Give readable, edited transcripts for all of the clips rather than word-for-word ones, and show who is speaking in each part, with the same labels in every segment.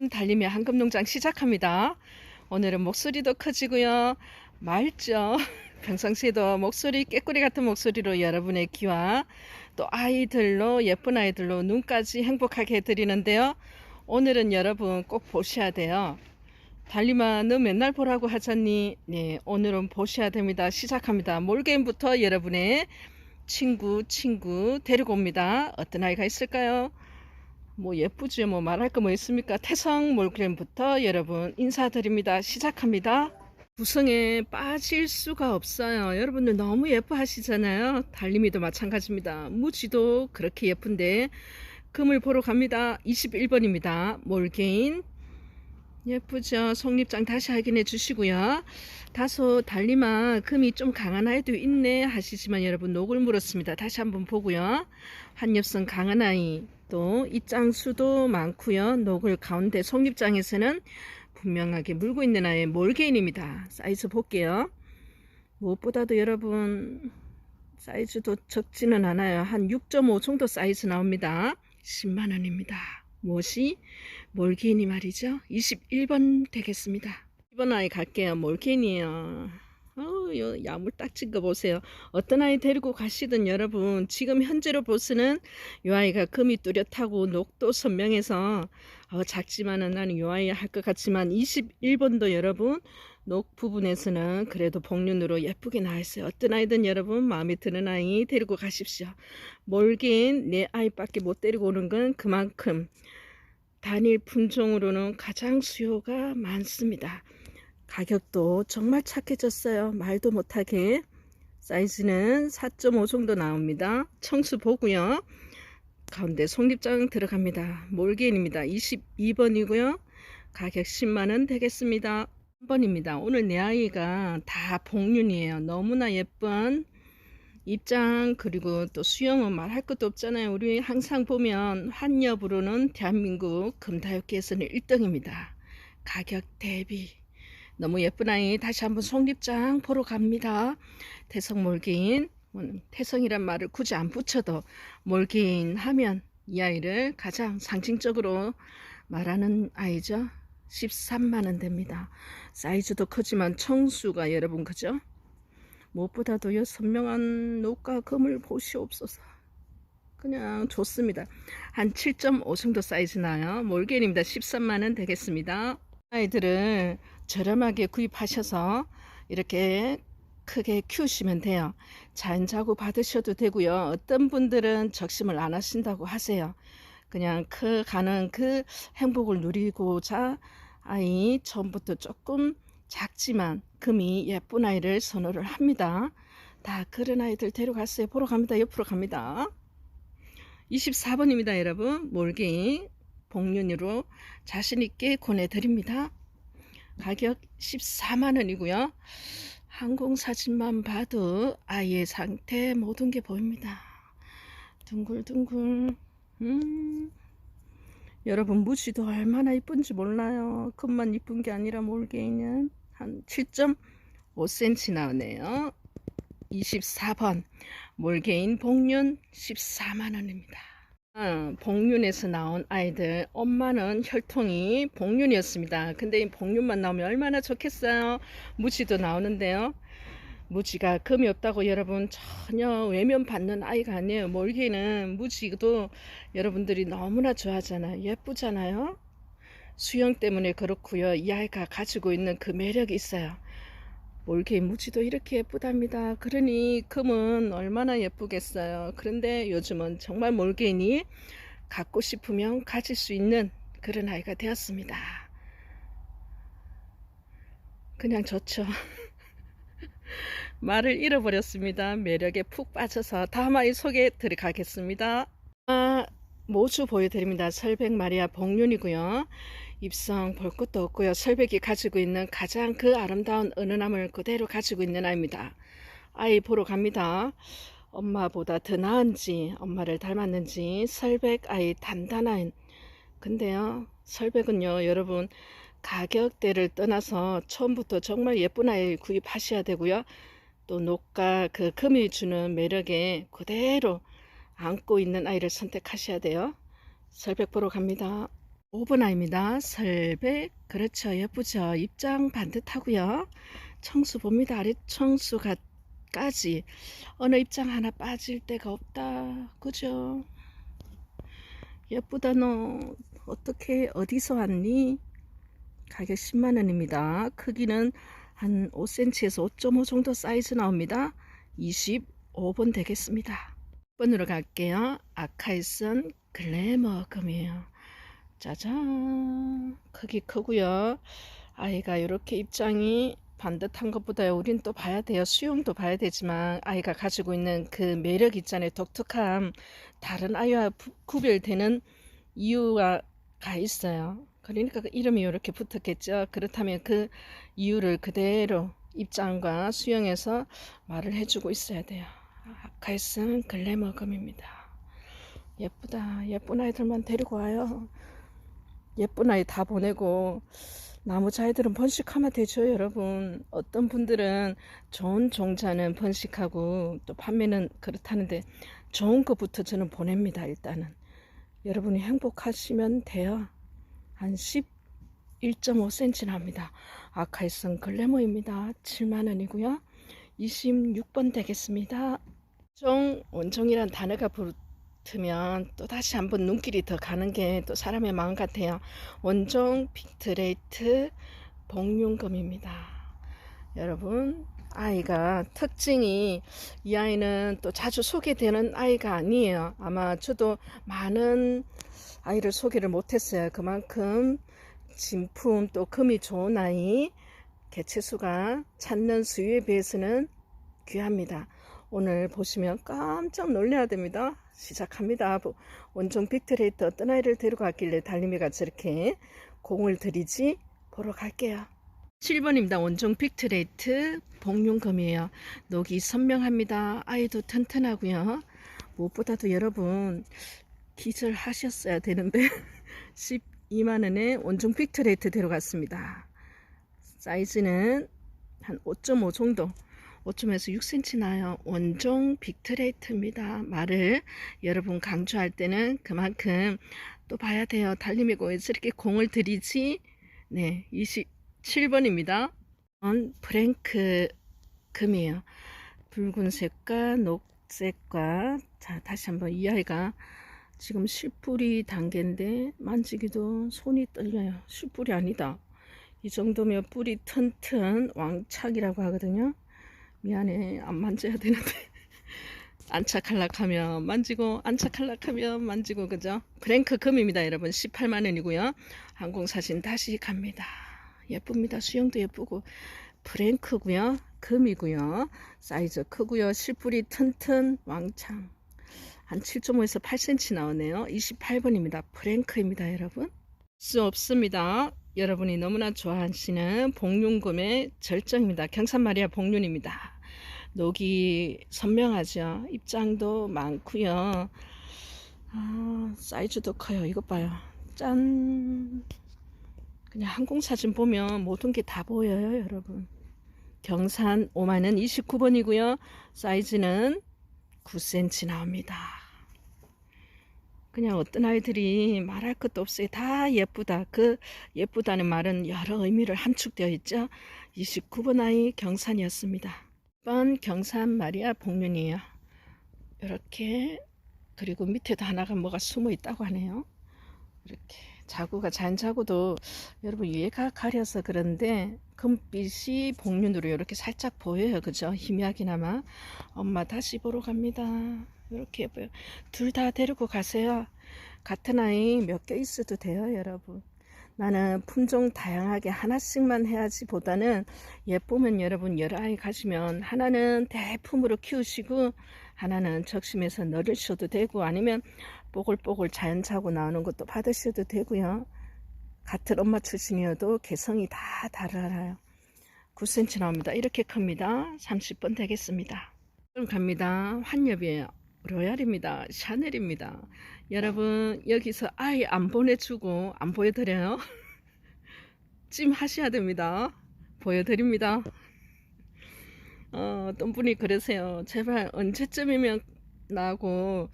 Speaker 1: 달림의 황금농장 시작합니다. 오늘은 목소리도 커지고요. 맑죠? 평상시에도 목소리 깨꼬리 같은 목소리로 여러분의 귀와 또 아이들로 예쁜 아이들로 눈까지 행복하게 해드리는데요. 오늘은 여러분 꼭 보셔야 돼요. 달림아, 너 맨날 보라고 하잖니? 네, 오늘은 보셔야 됩니다. 시작합니다. 몰개인부터 여러분의 친구 데리고 옵니다. 어떤 아이가 있을까요? 뭐 예쁘죠. 뭐 말할 거 뭐 있습니까? 태성 몰그램부터 여러분 인사드립니다. 시작합니다. 구성에 빠질 수가 없어요. 여러분들 너무 예뻐하시잖아요. 달림이도 마찬가지입니다. 무지도 그렇게 예쁜데 금을 보러 갑니다. 21번입니다. 몰개인 예쁘죠. 속립장 다시 확인해 주시고요. 다소 달림아 금이 좀 강한 아이도 있네 하시지만 여러분 녹을 물었습니다. 다시 한번 보고요. 한엽성 강한 아이 또 입장수도 많고요. 녹을 가운데 속립장에서는 분명하게 물고 있는 아이 몰개인입니다. 사이즈 볼게요. 무엇보다도 여러분 사이즈도 적지는 않아요. 한 6.5 정도 사이즈 나옵니다. 10만원입니다. 무엇이? 몰개인이 말이죠. 21번 되겠습니다. 이번 아이 갈게요. 몰개인이에요. 요 야물딱진 거 보세요. 어떤 아이 데리고 가시든 여러분 지금 현재로 보시는 이 아이가 금이 뚜렷하고 녹도 선명해서 작지만은 나는 이 아이 할 것 같지만 21번도 여러분 녹 부분에서는 그래도 복륜으로 예쁘게 나와있어요. 어떤 아이든 여러분 마음에 드는 아이 데리고 가십시오. 몰개인 내 아이밖에 못 데리고 오는 건 그만큼 단일 품종으로는 가장 수요가 많습니다. 가격도 정말 착해졌어요. 말도 못하게. 사이즈는 4.5 정도 나옵니다. 청수 보고요. 가운데 속립장 들어갑니다. 몰개인입니다. 22번이고요. 가격 10만원 되겠습니다. 3번입니다. 오늘 내 아이가 다 복륜이에요. 너무나 예쁜 입장 그리고 또 수영은 말할 것도 없잖아요. 우리 항상 보면 환엽으로는 대한민국 금다육계에서는 1등입니다. 가격 대비 너무 예쁜 아이 다시 한번 속립장 보러 갑니다. 태성 몰개인 태성이란 말을 굳이 안 붙여도 몰개인 하면 이 아이를 가장 상징적으로 말하는 아이죠. 13만원 됩니다. 사이즈도 크지만 청수가 여러분 그죠? 무엇보다도 이 선명한 녹과 금을 보시옵소서. 그냥 좋습니다. 한 7.5 정도 사이즈 나요. 몰개인입니다. 13만원 되겠습니다. 아이들을 저렴하게 구입하셔서 이렇게 크게 키우시면 돼요. 자연자구 받으셔도 되고요. 어떤 분들은 적심을 안 하신다고 하세요. 그냥 가는 그 행복을 누리고자 아이 처음부터 조금 작지만 금이 예쁜 아이를 선호를 합니다. 다 그런 아이들 데려갔어요. 보러 갑니다. 옆으로 갑니다. 24번입니다. 여러분 몰개인 복륜으로 자신있게 권해드립니다. 가격 14만원이고요. 항공사진만 봐도 아이의 상태 모든 게 보입니다. 둥글둥글 여러분 무지도 얼마나 이쁜지 몰라요. 금만 이쁜 게 아니라 몰개인은 한 7.5cm 나오네요. 24번 몰개인 복륜 14만원입니다. 복륜에서 나온 아이들 엄마는 혈통이 복륜이었습니다. 근데 이 복륜만 나오면 얼마나 좋겠어요. 무지도 나오는데요. 무지가 금이 없다고 여러분 전혀 외면받는 아이가 아니에요. 몰개는 무지도 여러분들이 너무나 좋아하잖아요. 예쁘잖아요. 수영 때문에 그렇고요. 이 아이가 가지고 있는 그 매력이 있어요. 몰개인 무지도 이렇게 예쁘답니다. 그러니 금은 얼마나 예쁘겠어요. 그런데 요즘은 정말 몰개인이 갖고 싶으면 가질 수 있는 그런 아이가 되었습니다. 그냥 좋죠. 말을 잃어버렸습니다. 매력에 푹 빠져서 다음 아이 소개 들어가겠습니다. 모주 보여드립니다. 설백 마리아 복륜이고요. 입성 볼 것도 없고요. 설백이 가지고 있는 가장 그 아름다운 은은함을 그대로 가지고 있는 아이입니다. 아이 보러 갑니다. 엄마보다 더 나은지 엄마를 닮았는지 설백 아이 단단한 근데요 설백은요 여러분 가격대를 떠나서 처음부터 정말 예쁜 아이 구입하셔야 되고요. 또 녹과 그 금이 주는 매력에 그대로 안고 있는 아이를 선택하셔야 돼요. 설백 보러 갑니다. 5번 아입니다. 설백. 그렇죠. 예쁘죠. 입장 반듯하고요. 청수 봅니다. 아래 청수가까지 어느 입장 하나 빠질 데가 없다. 그죠? 예쁘다. 너 어떻게 어디서 왔니? 가격 10만원입니다. 크기는 한 5cm에서 5.5 정도 사이즈 나옵니다. 25번 되겠습니다. 6번으로 갈게요. 아카이슨 글래머금이에요. 짜잔, 크기 크고요. 아이가 이렇게 입장이 반듯한 것보다 우린 또 봐야 돼요. 수영도 봐야 되지만 아이가 가지고 있는 그 매력 있잖아요. 독특함, 다른 아이와 구별되는 이유가 있어요. 그러니까 그 이름이 이렇게 붙었겠죠. 그렇다면 그 이유를 그대로 입장과 수영에서 말을 해주고 있어야 돼요. 아카이슨 글래머금입니다. 예쁘다. 예쁜 아이들만 데리고 와요. 예쁜 아이 다 보내고 나무 자이들은 번식하면 되죠. 여러분, 어떤 분들은 좋은 종자는 번식하고 또 판매는 그렇다는데 좋은 것부터 저는 보냅니다. 일단은 여러분이 행복하시면 돼요. 한 11.5cm 납니다. 아카이슨 글래머입니다. 7만원이고요 26번 되겠습니다. 원종이란 단어가 붙으면 또 다시 한번 눈길이 더 가는 게 또 사람의 마음 같아요. 원종 빅트레이트 복륜금입니다. 여러분, 아이가 특징이, 이 아이는 또 자주 소개되는 아이가 아니에요. 아마 저도 많은 아이를 소개를 못했어요. 그만큼 진품 또 금이 좋은 아이, 개체수가 찾는 수요에 비해서는 귀합니다. 오늘 보시면 깜짝 놀라야 됩니다. 시작합니다. 원종 빅트레이트 어떤 아이를 데려갔길래 달림이가 저렇게 공을 들이지? 보러 갈게요. 7번입니다. 원종 빅트레이트 복륜금이에요. 녹이 선명합니다. 아이도 튼튼하고요. 무엇보다도 여러분 기절하셨어야 되는데 12만원에 원종 빅트레이트 데려갔습니다. 사이즈는 한 5.5 정도, 5.에서 6cm 나요. 원종 빅트레이트입니다. 말을 여러분 강조할 때는 그만큼 또 봐야 돼요. 달림이고 이렇게 공을 들이지. 네, 27번입니다. 프랭크 금이에요. 붉은색과 녹색과, 자, 다시 한번 이 아이가 지금 실뿌리 단계인데 만지기도 손이 떨려요. 실뿌리 아니다. 이 정도면 뿌리 튼튼 왕착이라고 하거든요. 미안해, 안 만져야 되는데 안착할락하면 만지고 안착할락하면 만지고, 그죠? 프랭크 금입니다. 여러분 18만원이고요 항공사진 다시 갑니다. 예쁩니다. 수영도 예쁘고 프랭크고요, 금이고요, 사이즈 크고요, 실뿌리 튼튼 왕창 한 7.5에서 8cm 나오네요. 28번입니다. 프랭크입니다. 여러분, 수 없습니다. 여러분이 너무나 좋아하시는 복륜금의 절정입니다. 경산마리아 복륜입니다. 녹이 선명하죠. 입장도 많고요. 사이즈도 커요. 이것 봐요. 짠. 그냥 항공사진 보면 모든 게 다 보여요. 여러분, 경산 5만원 29번이고요 사이즈는 9cm 나옵니다. 그냥 어떤 아이들이 말할 것도 없어요. 다 예쁘다. 그 예쁘다는 말은 여러 의미를 함축되어 있죠. 29번 아이 경산이었습니다. 1번 경산 마리아 복륜이에요. 이렇게, 그리고 밑에도 하나가 뭐가 숨어 있다고 하네요. 이렇게 자구가 잔자구도 여러분 얘가 가려서 그런데 금빛이 복륜으로 이렇게 살짝 보여요. 그죠? 희미하게나마. 엄마 다시 보러 갑니다. 이렇게 예뻐요. 둘 다 데리고 가세요. 같은 아이 몇 개 있어도 돼요. 여러분, 나는 품종 다양하게 하나씩만 해야지 보다는 예쁘면 여러분 여러 아이 가지면 하나는 대품으로 키우시고 하나는 적심해서 넣으셔도 되고, 아니면 뽀글뽀글 자연자고 나오는 것도 받으셔도 되고요. 같은 엄마 출신이어도 개성이 다 달라요. 9cm 나옵니다. 이렇게 큽니다. 30번 되겠습니다. 그럼 갑니다. 환엽이에요. 로얄입니다. 샤넬입니다. 여러분, 여기서 아이 안 보내주고 안 보여드려요. 찜 하셔야 됩니다. 보여드립니다. 어떤 분이 그러세요. 제발 언제쯤이면 나하고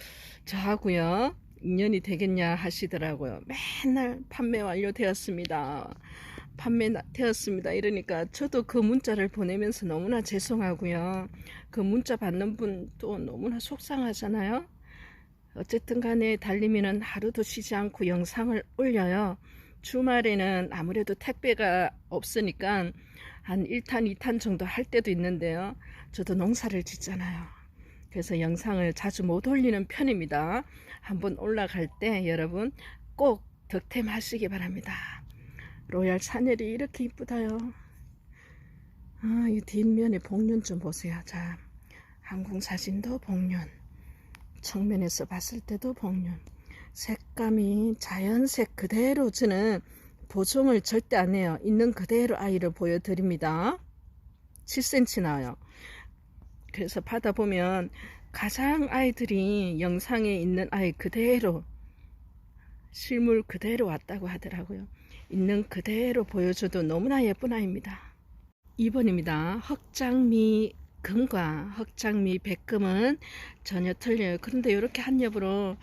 Speaker 1: 저하고요 인연이 되겠냐 하시더라고요. 맨날 판매 완료되었습니다. 판매되었습니다. 이러니까 저도 그 문자를 보내면서 너무나 죄송하고요. 그 문자 받는 분 또 너무나 속상하잖아요. 어쨌든 간에 달리미는 하루도 쉬지 않고 영상을 올려요. 주말에는 아무래도 택배가 없으니까 한 1탄, 2탄 정도 할 때도 있는데요. 저도 농사를 짓잖아요. 그래서 영상을 자주 못 올리는 편입니다. 한번 올라갈 때 여러분 꼭 득템하시기 바랍니다. 로얄 샤넬이 이렇게 이쁘다요. 이 뒷면에 복륜 좀 보세요. 자, 항공사진도 복륜, 정면에서 봤을 때도 복륜. 색감이 자연색 그대로, 저는 보정을 절대 안 해요. 있는 그대로 아이를 보여드립니다. 7cm 나와요. 그래서 받아보면 가장 아이들이 영상에 있는 아이 그대로, 실물 그대로 왔다고 하더라고요. 있는 그대로 보여줘도 너무나 예쁜 아이입니다. 2번입니다. 흑장미 금과 흑장미 백금은 전혀 틀려요. 그런데 이렇게 한 겹으로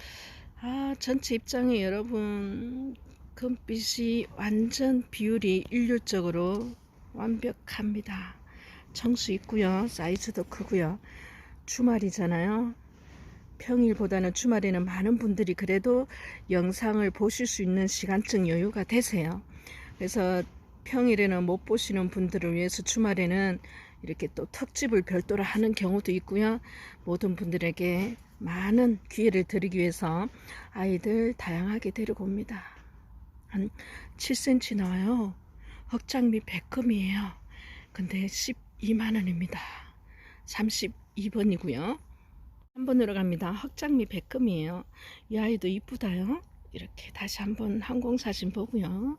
Speaker 1: 전체 입장에 여러분 금빛이 완전 비율이 일률적으로 완벽합니다. 청수 있고요. 사이즈도 크고요. 주말이잖아요. 평일보다는 주말에는 많은 분들이 그래도 영상을 보실 수 있는 시간적 여유가 되세요. 그래서 평일에는 못 보시는 분들을 위해서 주말에는 이렇게 또 특집을 별도로 하는 경우도 있고요. 모든 분들에게 많은 기회를 드리기 위해서 아이들 다양하게 데리고 옵니다. 한 7cm 나와요. 흑장미 백금이에요. 근데 12만원입니다. 32번이고요. 3번으로 갑니다. 흑장미 백금이에요. 이 아이도 이쁘다요. 이렇게 다시 한번 항공사진 보고요.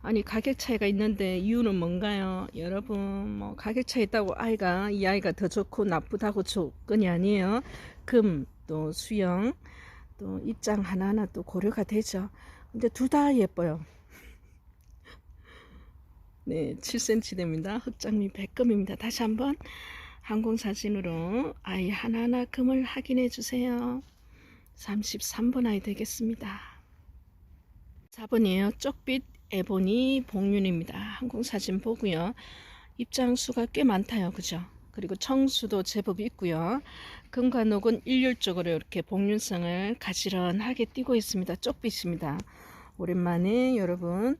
Speaker 1: 아니 가격 차이가 있는데 이유는 뭔가요? 여러분 뭐 가격 차이 있다고 이 아이가 더 좋고 나쁘다고 조건이 아니에요. 금 또 수영 또 입장 하나하나 또 고려가 되죠. 근데 둘 다 예뻐요. 네, 7cm 됩니다. 흑장미 백금입니다. 다시 한번 항공사진으로 아이 하나하나 금을 확인해 주세요. 33번 아이 되겠습니다. 4번이에요. 쪽빛 에보니 복륜입니다. 항공사진 보고요. 입장수가 꽤 많다요. 그죠? 그리고 청수도 제법 있고요. 금과 녹은 일률적으로 이렇게 복륜성을 가지런하게 띄고 있습니다. 쪽빛입니다. 오랜만에 여러분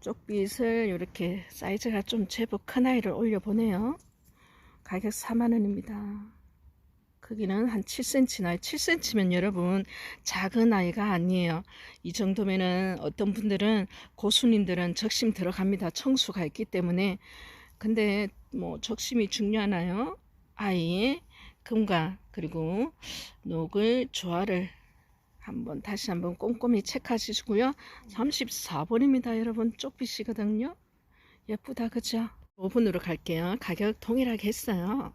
Speaker 1: 쪽빛을 이렇게 사이즈가 좀 제법 큰 아이를 올려보네요. 가격 4만원입니다. 크기는 한 7cm 나요. 7cm면 여러분 작은 아이가 아니에요. 이 정도면은 어떤 분들은 고수님들은 적심 들어갑니다. 청수가 있기 때문에. 근데 뭐 적심이 중요하나요? 아이의 금과 그리고 녹을 조화를 다시 한번 꼼꼼히 체크하시고요. 34번입니다. 여러분 쪽빛이거든요. 예쁘다 그죠? 5번으로 갈게요. 가격 동일하게 했어요.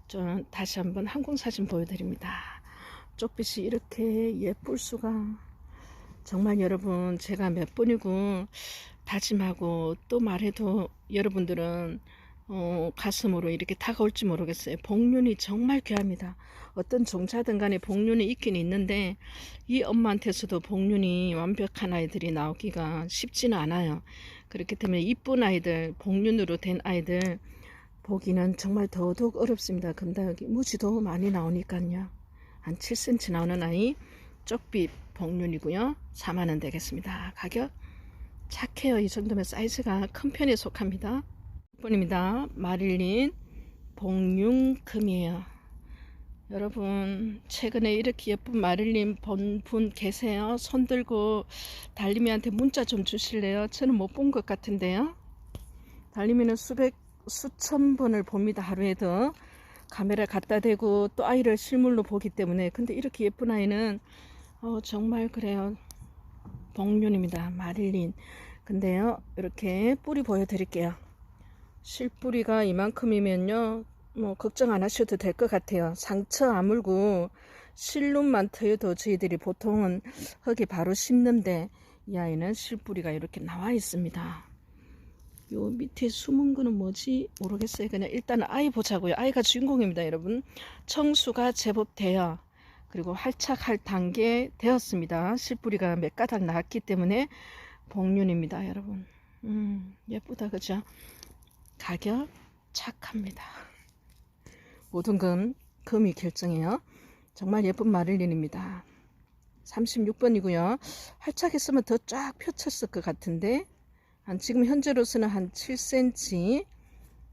Speaker 1: 좀 다시 한번 항공사진 보여드립니다. 쪽빛이 이렇게 예쁠 수가. 정말 여러분 제가 몇 번이고 다짐하고 또 말해도 여러분들은 가슴으로 이렇게 다가올지 모르겠어요. 복륜이 정말 귀합니다. 어떤 종자든 간에 복륜이 있긴 있는데 이 엄마한테서도 복륜이 완벽한 아이들이 나오기가 쉽지는 않아요. 그렇기 때문에 이쁜 아이들, 복륜으로 된 아이들 보기는 정말 더더욱 어렵습니다. 근데 여기 무지도 많이 나오니까요. 한 7cm 나오는 아이 쪽빛 복륜이고요. 4만원 되겠습니다. 가격 착해요. 이 정도면 사이즈가 큰 편에 속합니다. 6번입니다. 마릴린 복륜금이에요. 여러분 최근에 이렇게 예쁜 마릴린 본 분 계세요? 손 들고 달림이한테 문자 좀 주실래요? 저는 못 본 것 같은데요. 달림이는 수천 번을 봅니다. 하루에도 카메라 갖다 대고 또 아이를 실물로 보기 때문에. 근데 이렇게 예쁜 아이는 정말 그래요. 복륜입니다. 마릴린. 근데요 이렇게 뿌리 보여드릴게요. 실뿌리가 이만큼이면요 뭐 걱정 안 하셔도 될 것 같아요. 상처 아물고 실눈만 트여도 저희들이 보통은 흙이 바로 심는데 이 아이는 실뿌리가 이렇게 나와 있습니다. 요 밑에 숨은 거는 뭐지 모르겠어요. 그냥 일단 아이 보자고요. 아이가 주인공입니다, 여러분. 청수가 제법 돼요. 그리고 활착할 단계 되었습니다. 실뿌리가 몇 가닥 나왔기 때문에 복륜입니다, 여러분. 예쁘다, 그죠? 가격 착합니다. 모든 건 금이 결정해요. 정말 예쁜 마릴린입니다. 36번이고요. 활착했으면 더 쫙 펼쳤을 것 같은데 지금 현재로서는 한 7cm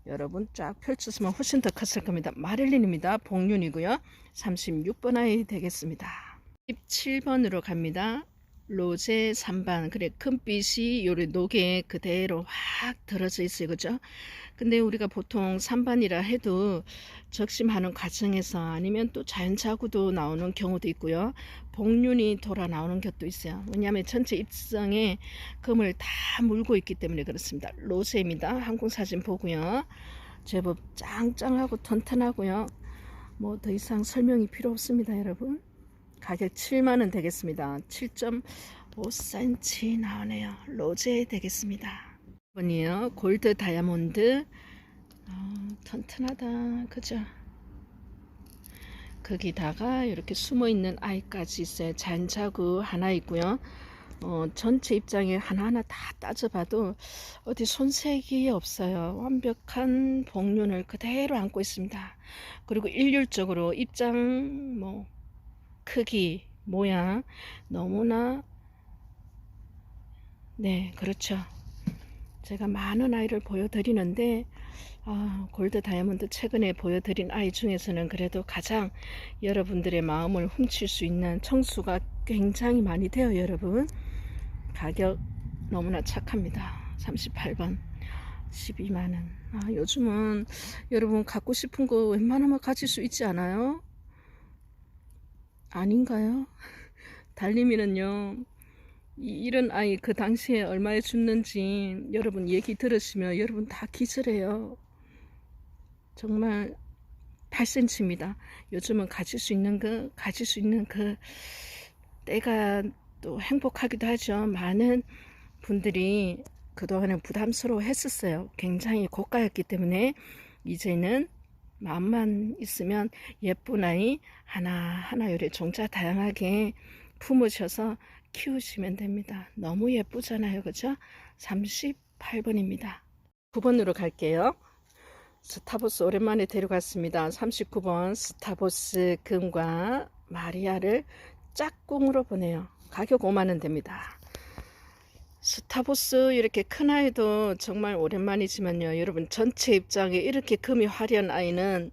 Speaker 1: 여러분 쫙 펼쳤으면 훨씬 더 컸을 겁니다. 마릴린입니다. 복륜이고요. 36번 아이 되겠습니다. 17번으로 갑니다. 로제 3반. 그래, 금빛이 요리 녹에 그대로 확 들어져 있어요. 그죠? 근데 우리가 보통 3반이라 해도 적심하는 과정에서 아니면 또 자연자구도 나오는 경우도 있고요. 복륜이 돌아 나오는 것도 있어요. 왜냐하면 전체 입성에 금을 다 물고 있기 때문에 그렇습니다. 로제입니다. 항공사진 보고요. 제법 짱짱하고 튼튼하고요. 뭐 더 이상 설명이 필요 없습니다, 여러분. 가격 7만원 되겠습니다. 7.5cm 나오네요. 로제 되겠습니다. 이번이요. 골드 다이아몬드. 튼튼하다. 그죠? 거기다가 이렇게 숨어있는 아이까지 있어요. 잔자구 하나 있고요. 전체 입장에 하나하나 다 따져봐도 어디 손색이 없어요. 완벽한 복륜을 그대로 안고 있습니다. 그리고 일률적으로 입장 뭐 크기 모양 너무나 네 그렇죠. 제가 많은 아이를 보여드리는데 골드 다이아몬드 최근에 보여드린 아이 중에서는 그래도 가장 여러분들의 마음을 훔칠 수 있는 청수가 굉장히 많이 돼요. 여러분 가격 너무나 착합니다. 38번 12만원. 요즘은 여러분 갖고 싶은 거 웬만하면 가질 수 있지 않아요? 아닌가요? 달림이는요 이런 아이 그 당시에 얼마에 줬는지 여러분 얘기 들으시면 여러분 다 기절해요. 정말 8cm입니다. 요즘은 가질 수 있는 거 가질 수 있는 그 때가 또 행복하기도 하죠. 많은 분들이 그동안은 부담스러워 했었어요. 굉장히 고가였기 때문에 이제는 마음만 있으면 예쁜 아이 하나하나 요래 종자 다양하게 품으셔서 키우시면 됩니다. 너무 예쁘잖아요. 그죠? 38번입니다. 9번으로 갈게요. 스타보스 오랜만에 데려갔습니다. 39번 스타보스 금과 마리아를 짝꿍으로 보내요. 가격 5만원 됩니다. 스타보스 이렇게 큰 아이도 정말 오랜만이지만요. 여러분 전체 입장에 이렇게 금이 화려한 아이는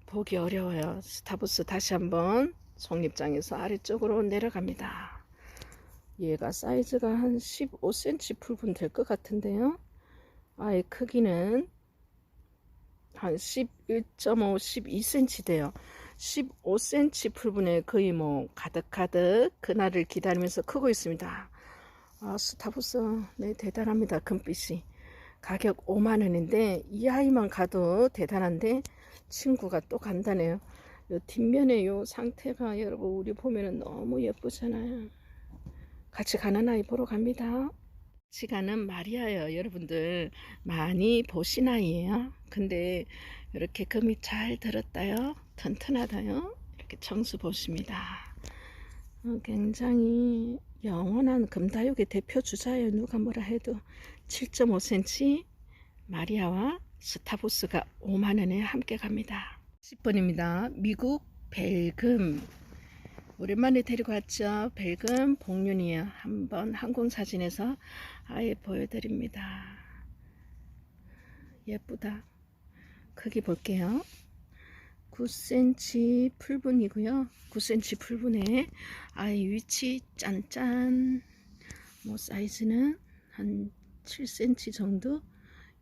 Speaker 1: 보기 어려워요. 스타보스 다시 한번 속립장에서 아래쪽으로 내려갑니다. 얘가 사이즈가 한 15cm 풀분 될 것 같은데요. 아이 크기는 한 11.5, 12cm 돼요. 15cm 풀분에 거의 뭐 가득가득 그날을 기다리면서 크고 있습니다. 스타보스 네 대단합니다. 금빛이 가격 5만원인데 이 아이만 가도 대단한데 친구가 또 간다네요. 요 뒷면에 요 상태가 여러분 우리 보면은 너무 예쁘잖아요. 같이 가는 아이 보러 갑니다. 같이 가는 마리아요. 여러분들 많이 보신 아이예요. 근데 이렇게 금이 잘 들었다요. 튼튼하다요. 이렇게 청수 보십니다. 굉장히 영원한 금다육의 대표 주자예요. 누가 뭐라 해도 7.5cm 마리아와 스타보스가 5만원에 함께 갑니다. 10번입니다. 미국 벨금 오랜만에 데리고 왔죠. 벨금 복륜이에요. 한번 항공사진에서 아예 보여드립니다. 예쁘다. 크기 볼게요. 9cm 풀분이고요. 9cm 풀분에 아이 위치 짠짠. 뭐 사이즈는 한 7cm 정도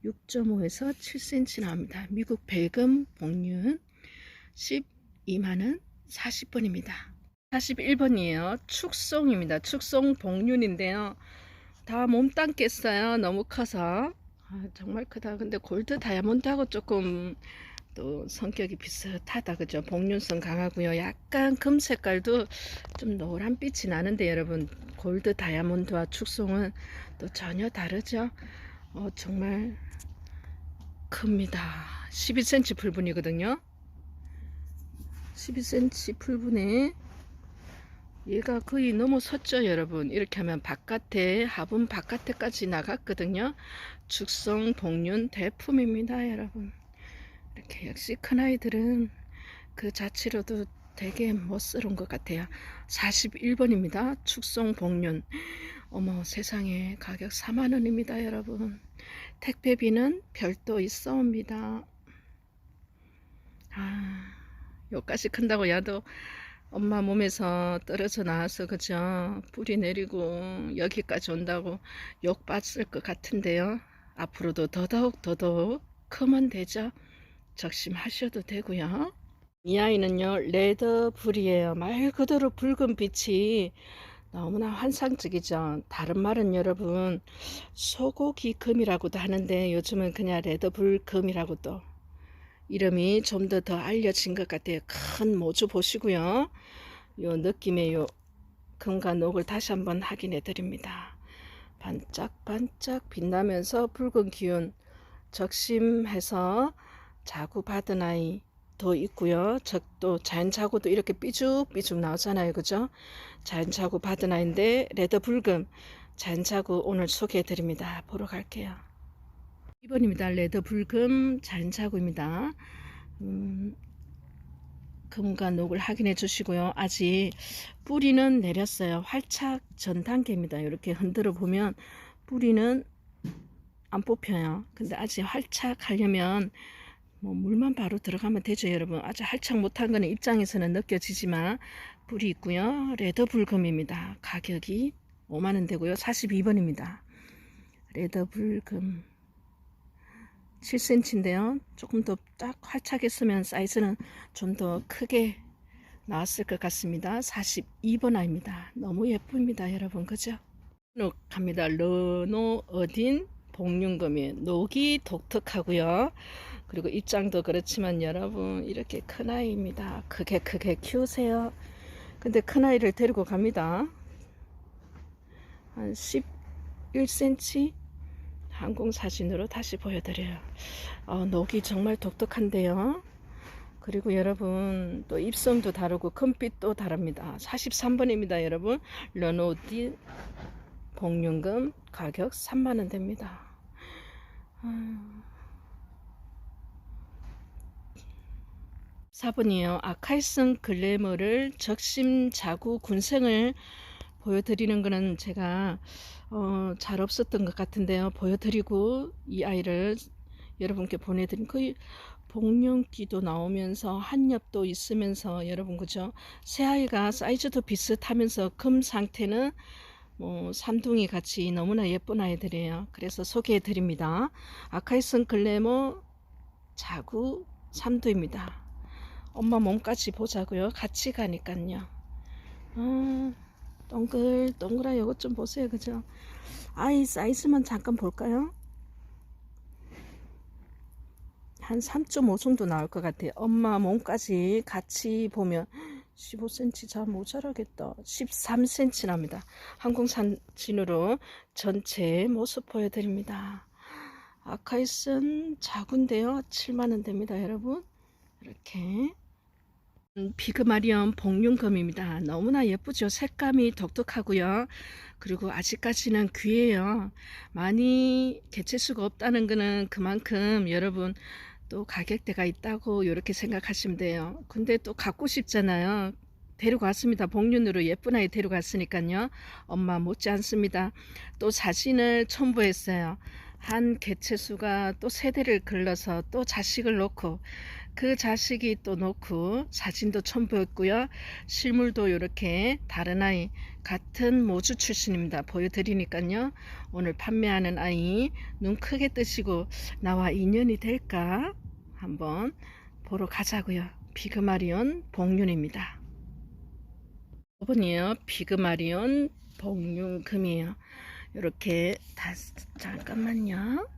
Speaker 1: 6.5에서 7cm 나옵니다. 미국 벨금 복륜 12만원 40번입니다. 41번이에요. 축송입니다. 축송 복륜인데요. 다 몸땅 깼어요. 너무 커서. 정말 크다. 근데 골드 다이아몬드하고 조금 또 성격이 비슷하다. 그죠? 복륜성 강하고요. 약간 금 색깔도 좀 노란빛이 나는데 여러분 골드 다이아몬드와 축송은 또 전혀 다르죠. 정말 큽니다. 12cm 풀분이거든요. 12cm 풀분에 얘가 거의 넘어섰죠 여러분. 이렇게 하면 바깥에, 화분 바깥에까지 나갔거든요. 죽성 복륜 대품입니다 여러분. 이렇게 역시 큰아이들은 그 자체로도 되게 멋스러운 것 같아요. 41번입니다 죽성 복륜. 어머 세상에, 가격 4만원입니다 여러분. 택배비는 별도 있어옵니다. 요까지 큰다고 야도 엄마 몸에서 떨어져 나와서 그죠, 뿌리 내리고 여기까지 온다고 욕 받을 것 같은데요. 앞으로도 더더욱 크면 되죠. 적심하셔도 되고요. 이 아이는요 레드불이에요. 말 그대로 붉은 빛이 너무나 환상적이죠. 다른 말은 여러분 소고기 금이라고도 하는데 요즘은 그냥 레드불 금이라고 또 이름이 좀 더 알려진 것 같아요. 큰 모주 보시고요. 요 느낌의 요 금과 녹을 다시 한번 확인해 드립니다. 반짝반짝 빛나면서 붉은 기운, 적심해서 자구 받은 아이 더 있고요. 또 자연 자구도 이렇게 삐죽삐죽 나오잖아요. 그죠? 자연 자구 받은 아이인데 레드 붉음 자연 자구 오늘 소개해 드립니다. 보러 갈게요. 2번입니다. 레드 붉음 자연 자구입니다. 금과 녹을 확인해 주시고요. 아직 뿌리는 내렸어요. 활착 전 단계입니다. 이렇게 흔들어 보면 뿌리는 안 뽑혀요. 근데 아직 활착하려면 뭐 물만 바로 들어가면 되죠 여러분. 아직 활착 못한 거는 입장에서는 느껴지지만 뿌리 있고요. 레드 붉음입니다. 가격이 5만원 되고요. 42번입니다. 레드 붉음 7cm인데요. 조금 더 딱 활착했으면 사이즈는 좀 더 크게 나왔을 것 같습니다. 42번 아입니다. 너무 예쁩니다 여러분. 그죠? 갑니다. 르노 어딘 복륜금이 녹이 독특하고요. 그리고 입장도 그렇지만 여러분 이렇게 큰 아이입니다. 크게 키우세요. 근데 큰 아이를 데리고 갑니다. 한 11cm 항공사진으로 다시 보여드려요. 녹이 정말 독특한데요. 그리고 여러분 또 입성도 다르고 금빛도 다릅니다. 43번입니다 여러분. 르노디 복륜금 가격 3만원 됩니다. 4번이에요. 아카이슨 글래머를 적심 자구 군생을 보여드리는 거는 제가 잘 없었던 것 같은데요. 보여드리고 이 아이를 여러분께 보내드린 그 복륜기도 나오면서 한엽도 있으면서 여러분 그죠? 새 아이가 사이즈도 비슷하면서 금 상태는 뭐 삼둥이 같이 너무나 예쁜 아이들이에요. 그래서 소개해 드립니다. 아카이슨 글래머 자구 삼두입니다. 엄마 몸까지 보자고요. 같이 가니까요. 동글동글한 요것 좀 보세요. 그죠? 아이 사이즈만 잠깐 볼까요? 한 3.5 정도 나올 것 같아요. 엄마 몸까지 같이 보면 15cm 잘 모자라겠다. 13cm 납니다. 항공사진으로 전체 모습 보여드립니다. 아카이슨 작은데요. 7만원 됩니다 여러분. 이렇게 비그마리온 복륜금입니다. 너무나 예쁘죠. 색감이 독특하고요. 그리고 아직까지는 귀해요. 많이 개체수가 없다는 거는 그만큼 여러분 또 가격대가 있다고 이렇게 생각하시면 돼요. 근데 또 갖고 싶잖아요. 데려갔습니다. 복륜으로 예쁜 아이 데려갔으니까요. 엄마 못지 않습니다. 또 사진을 첨부했어요. 한 개체수가 또 세대를 걸러서 또 자식을 놓고 그 자식이 또 놓고 사진도 첨부했고요. 실물도 이렇게 다른 아이 같은 모주 출신입니다. 보여드리니까요. 오늘 판매하는 아이 눈 크게 뜨시고 나와 인연이 될까 한번 보러 가자고요. 비그마리온 복륜입니다. 5번이에요. 비그마리온 복륜금이에요. 이렇게 다 잠깐만요.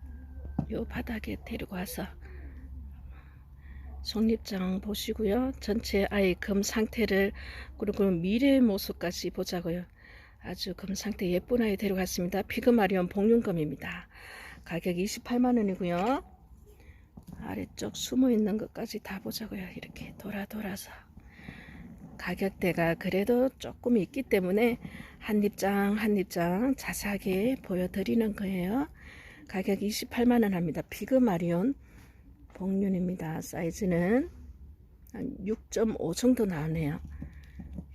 Speaker 1: 요 바닥에 데리고 와서 속립장 보시고요. 전체 아이 금 상태를 그리고 미래의 모습까지 보자고요. 아주 금 상태 예쁜 아이 데려갔습니다. 비그마리온 복륜금입니다. 가격이 28만원이고요. 아래쪽 숨어 있는 것까지 다 보자고요. 이렇게 돌아서 가격대가 그래도 조금 있기 때문에 한 입장 자세하게 보여드리는 거예요. 가격이 28만원 합니다. 피그 마리온 복륜입니다. 사이즈는 한 6.5 정도 나오네요.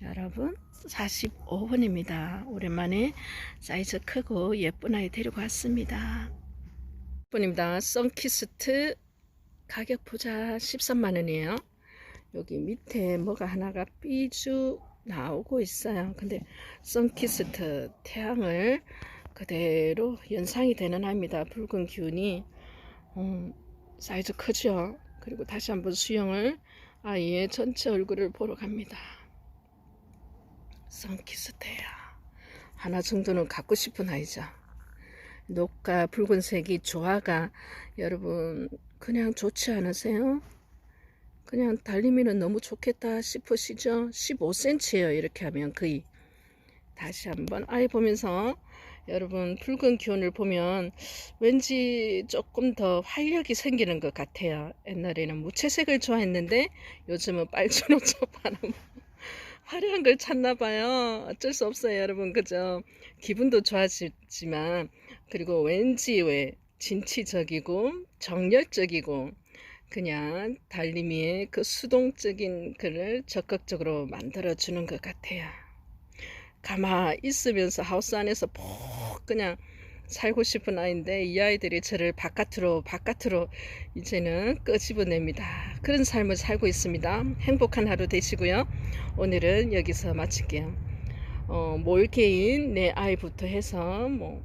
Speaker 1: 여러분 45번입니다. 오랜만에 사이즈 크고 예쁜 아이 데리고 왔습니다. 6번입니다. 선키스트 가격 보자 13만원이에요. 여기 밑에 뭐가 하나가 삐죽 나오고 있어요. 근데 선키스트 태양을 그대로 연상이 되는 아입니다. 붉은 기운이 사이즈 크죠. 그리고 다시 한번 수영을 아이의 전체 얼굴을 보러 갑니다. 선키스트야 하나 정도는 갖고 싶은 아이죠. 녹과 붉은색이 조화가 여러분 그냥 좋지 않으세요? 그냥 달리미는 너무 좋겠다 싶으시죠? 15cm예요. 이렇게 하면 거의. 다시 한번 아이 보면서 여러분 붉은 기운을 보면 왠지 조금 더 활력이 생기는 것 같아요. 옛날에는 무채색을 좋아했는데 요즘은 빨주노초 바람 화려한 걸 찾나 봐요. 어쩔 수 없어요 여러분. 그죠? 기분도 좋아지지만 그리고 왠지 왜 진취적이고 정열적이고 그냥 달림이의 그 수동적인 글을 적극적으로 만들어주는 것 같아요. 가만히 있으면서 하우스 안에서 푹 그냥 살고 싶은 아이인데 이 아이들이 저를 바깥으로 이제는 끄집어냅니다. 그런 삶을 살고 있습니다. 행복한 하루 되시고요. 오늘은 여기서 마칠게요. 몰개인 내 아이부터 해서 뭐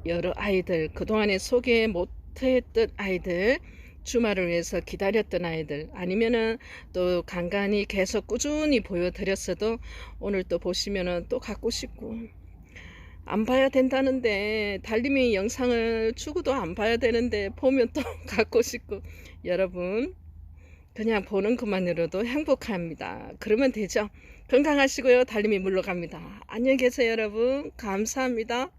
Speaker 1: 여러 아이들 그동안에 소개 못했던 아이들 주말을 위해서 기다렸던 아이들 아니면은 또 간간히 계속 꾸준히 보여드렸어도 오늘 또 보시면은 또 갖고 싶고 안 봐야 된다는데 달림이 영상을 주고도 안 봐야 되는데 보면 또 갖고 싶고 여러분 그냥 보는 것만으로도 행복합니다. 그러면 되죠. 건강하시고요. 달림이 물러갑니다. 안녕히 계세요 여러분. 감사합니다.